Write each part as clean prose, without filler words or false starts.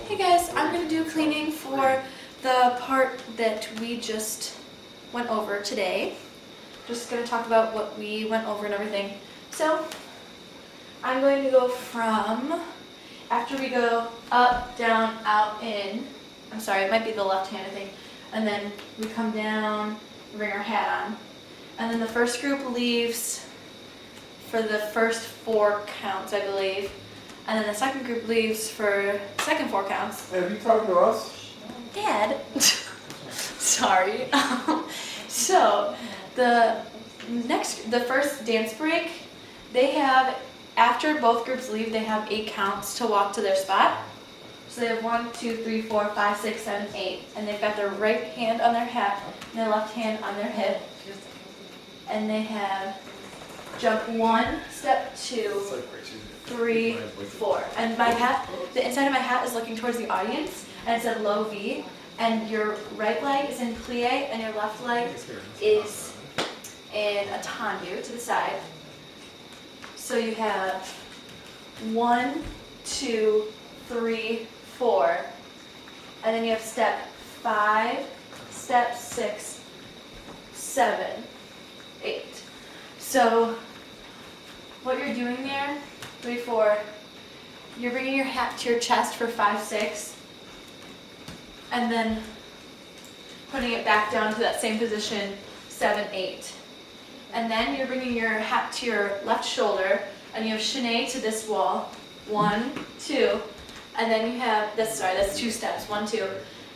Hey guys, I'm going to do cleaning for the part that we just went over today. Just going to talk about what we went over and everything. So, I'm going to go from, after we go up, down, out, in, I'm sorry, it might be the left hand I think, and then we come down, bring our hat on. And then the first group leaves for the first 4 counts, I believe. And then the second group leaves for the second 4 counts. Hey, are you talking to us? Dad. Sorry. So, the first dance break, they have, after both groups leave, they have 8 counts to walk to their spot. So they have 1, 2, 3, 4, 5, 6, 7, 8. And they've got their right hand on their hat and their left hand on their hip. And they have jump 1, step 2, 3, 4. And my hat, the inside of my hat is looking towards the audience, and it said low V. And your right leg is in plie, and your left leg is in a tendu to the side. So you have 1, 2, 3, 4. And then you have step 5, step 6, 7, 8. So what you're doing there, 3, 4, you're bringing your hat to your chest for 5, 6, and then putting it back down to that same position, 7, 8. And then you're bringing your hat to your left shoulder, and you have chaîné to this wall, 1, 2, and then you have, that's 2 steps, 1, 2,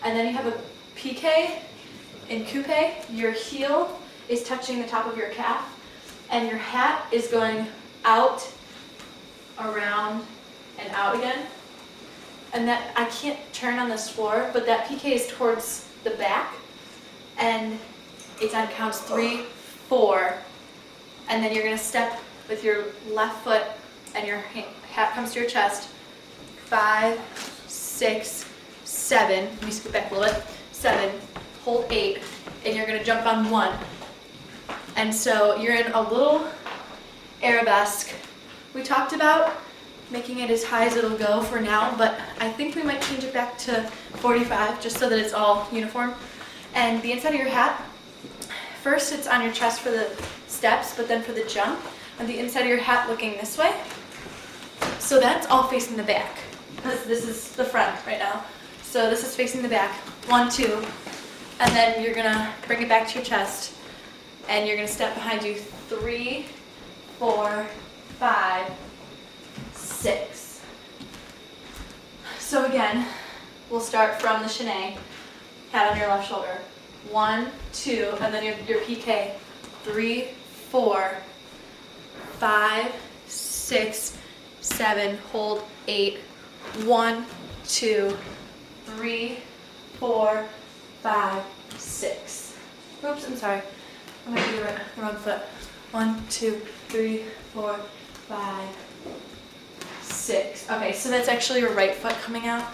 and then you have a piqué in coupe. Your heel is touching the top of your calf, and your hat is going out, around, and out again. And that, I can't turn on this floor, but that piqué is towards the back, and it's on counts 3, 4, and then you're gonna step with your left foot, and your hat comes to your chest, 5, 6, 7, let me scoot back a little bit, 7, hold 8, and you're gonna jump on 1. And so you're in a little arabesque. We talked about making it as high as it'll go for now, but I think we might change it back to 45 just so that it's all uniform. And the inside of your hat, first it's on your chest for the steps, but then for the jump, and the inside of your hat looking this way. So that's all facing the back, because this is the front right now. So this is facing the back, 1, 2, and then you're gonna bring it back to your chest, and you're gonna step behind you, 3, 4, 5, 6. So again, we'll start from the chaîné, hat on your left shoulder, 1, 2, and then your piqué, 3, 4, 5, 6, 7, hold 8, 1, 2, 3, 4, 5, 6. Oops, I'm sorry. I might be the wrong foot. 1, 2, 3, 4, 5, 6. Okay, so that's actually your right foot coming out.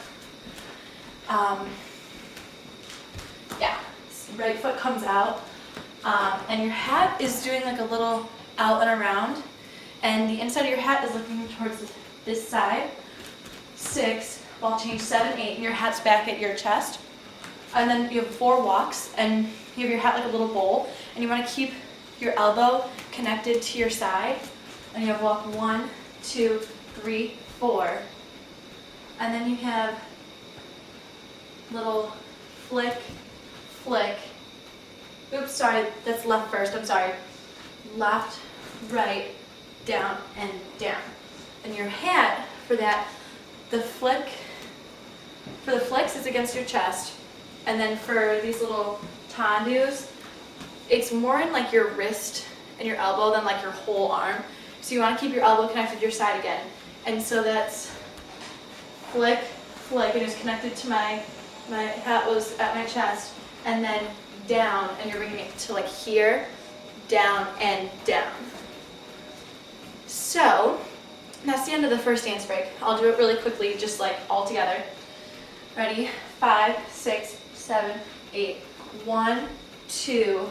Yeah, right foot comes out. And your hat is doing like a little out and around. And the inside of your hat is looking towards this side. 6, ball change, 7, 8, and your hat's back at your chest. And then you have 4 walks, and you have your hat like a little bowl, and you want to keep your elbow connected to your side, and you have walk 1, 2, 3, 4, and then you have little flick, flick. Oops, sorry, that's left first, I'm sorry. Left, right, down, and down. And your hat, for that, the flick, for the flicks, it's against your chest. And then for these little tendus, it's more in like your wrist and your elbow than like your whole arm. So you want to keep your elbow connected to your side again. And so that's flick, flick, and it's connected to my hat was at my chest, and then down, and you're bringing it to like here, down, and down. So that's the end of the first dance break. I'll do it really quickly, just like all together. Ready? 5, 6, 7, 8. 1, 2,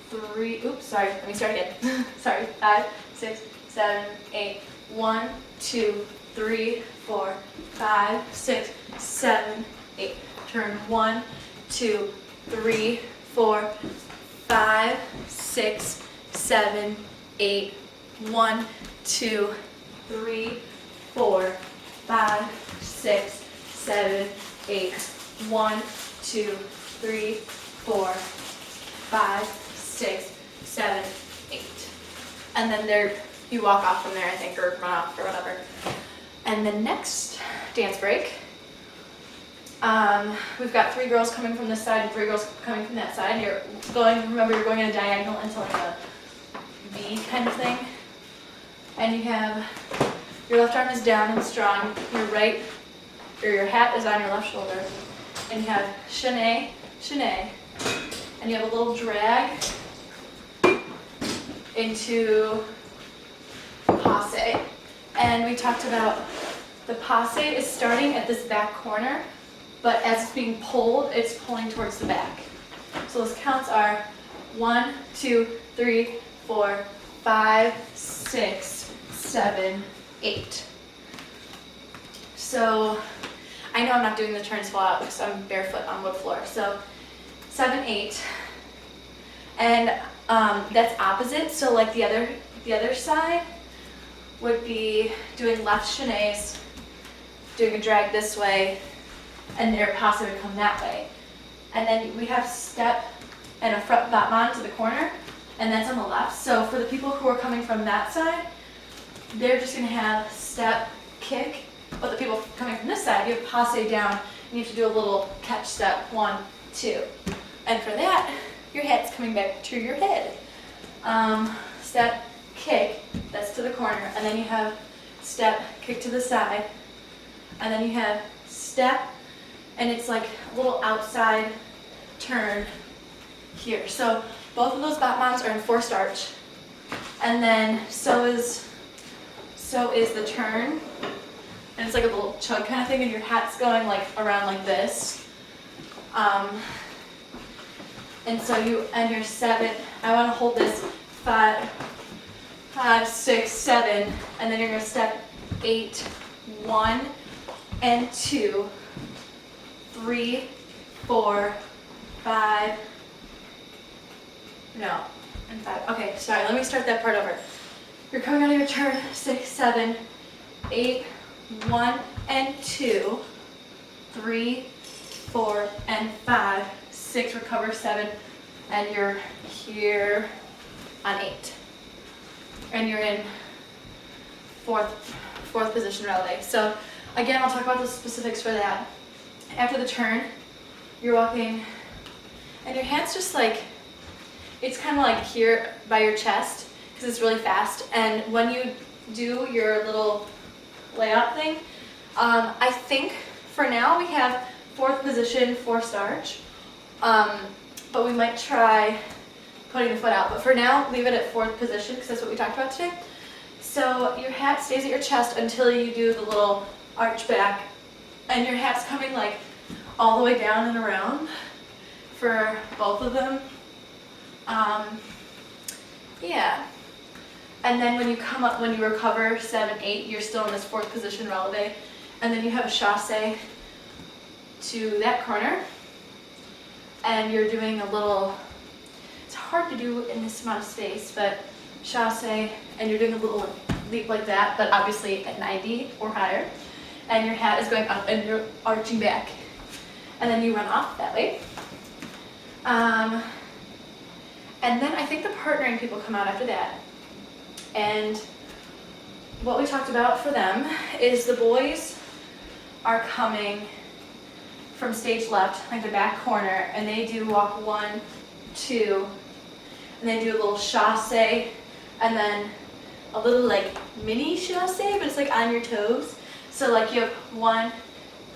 3. Oops, sorry. Let me start again. Sorry. 5, 6, 7, 8. 1, 2, 3, 4, 5, 6, 7, 8. Turn 1, 2, 3, 4, 5, 6, 7, 8. 1, 2, 3, 4, 5, 6, 7, 8. 1, 2, 3, 4, 5, 6, 7, 8. And then you walk off from there, I think, or run off or whatever. And the next dance break, we've got 3 girls coming from this side and 3 girls coming from that side. Remember you're going in a diagonal into like a V kind of thing. And you have, your left arm is down and strong, your hat is on your left shoulder. And you have chaîné, chaîné. And you have a little drag into passe. And we talked about the passe is starting at this back corner, but as it's being pulled, it's pulling towards the back. So those counts are 1, 2, 3, 4, 5, 6, 7, 8. So I know I'm not doing the turns full out because I'm barefoot on wood floor. So 7, 8. And that's opposite. So like the other side would be doing left chaînés, doing a drag this way, and their passe would come that way. And then we have step and a front battement to the corner, and that's on the left. So for the people who are coming from that side, they're just going to have step, kick. But the people coming from this side, you have passe down, and you have to do a little catch step, 1, 2. And for that, your hat's coming back to your head. Step, kick, that's to the corner, and then you have step, kick to the side, and then you have step, and it's like a little outside turn here. So both of those battements are in forced arch, and then so is the turn, and it's like a little chug kind of thing, and your hat's going like around like this. And so your 7, I want to hold this 5, 6, 7, and then you're going to step 8, 1 and 2, 3, 4, 5, no, and 5. Okay, sorry, let me start that part over. You're coming out of your turn, 6, 7, 8, 1 and 2, 3, 4 and 5, 6, recover 7, and you're here on 8. And you're in fourth position releve. So again, I'll talk about the specifics for that. After the turn, you're walking, and your hand's just like, it's kind of like here by your chest, because it's really fast. And when you do your little layout thing, I think for now we have 4th position, forced arch. But we might try putting the foot out. But for now, leave it at 4th position because that's what we talked about today. So your hat stays at your chest until you do the little arch back. And your hat's coming like all the way down and around for both of them. Yeah. And then when you come up, when you recover 7, 8, you're still in this 4th position releve. And then you have a chasse to that corner. And you're doing a little, it's hard to do in this amount of space, but chasse, and you're doing a little leap like that, but obviously at 90 or higher. And your hat is going up and you're arching back. And then you run off that way. And then I think the partnering people come out after that. And what we talked about for them is the boys are coming from stage left, like the back corner, and they do walk 1, 2, and they do a little chasse, and then a little like mini chasse, but it's like on your toes. So like you have 1,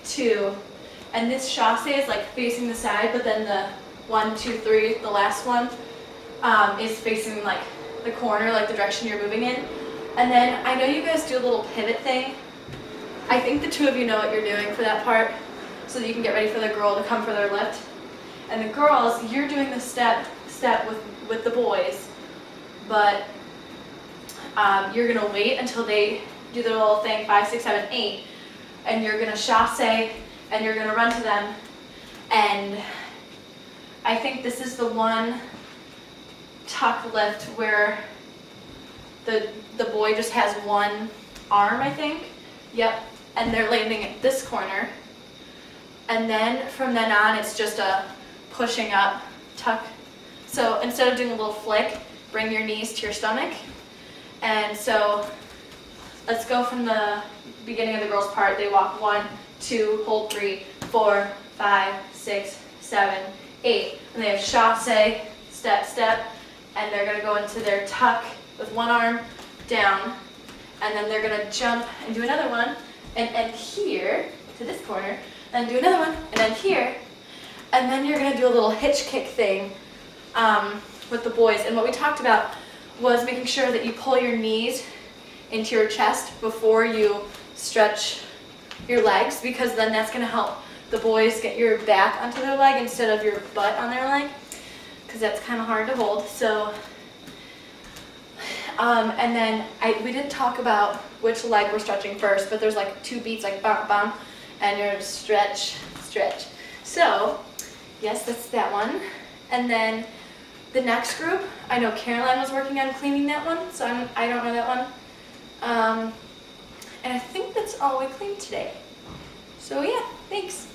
2, and this chasse is like facing the side, but then the 1, 2, 3, the last one, is facing like the corner, like the direction you're moving in. And then I know you guys do a little pivot thing. I think the 2 of you know what you're doing for that part, so that you can get ready for the girl to come for their lift. And the girls, you're doing the step with the boys, but you're gonna wait until they do the little thing, 5, 6, 7, 8, and you're gonna chasse and you're gonna run to them. And I think this is the one tuck lift where the boy just has one arm, I think. Yep, and they're landing at this corner. And then from then on, it's just a pushing up tuck. So instead of doing a little flick, bring your knees to your stomach. And so let's go from the beginning of the girls' part. They walk 1, 2, hold 3, 4, 5, 6, 7, 8. And they have chasse, step, step, and they're gonna go into their tuck with one arm down, and then they're gonna jump and do another one, and end here to this corner, and do another one, and end here, and then you're gonna do a little hitch kick thing with the boys. And what we talked about was making sure that you pull your knees into your chest before you stretch your legs, because then that's gonna help the boys get your back onto their leg instead of your butt on their leg, because that's kind of hard to hold. So, and then we didn't talk about which leg we're stretching first, but there's like 2 beats, like bump, bump, and you're stretch, stretch. So, yes, that's that one. And then the next group, I know Caroline was working on cleaning that one, so I don't know that one. And I think that's all we cleaned today. So yeah, thanks.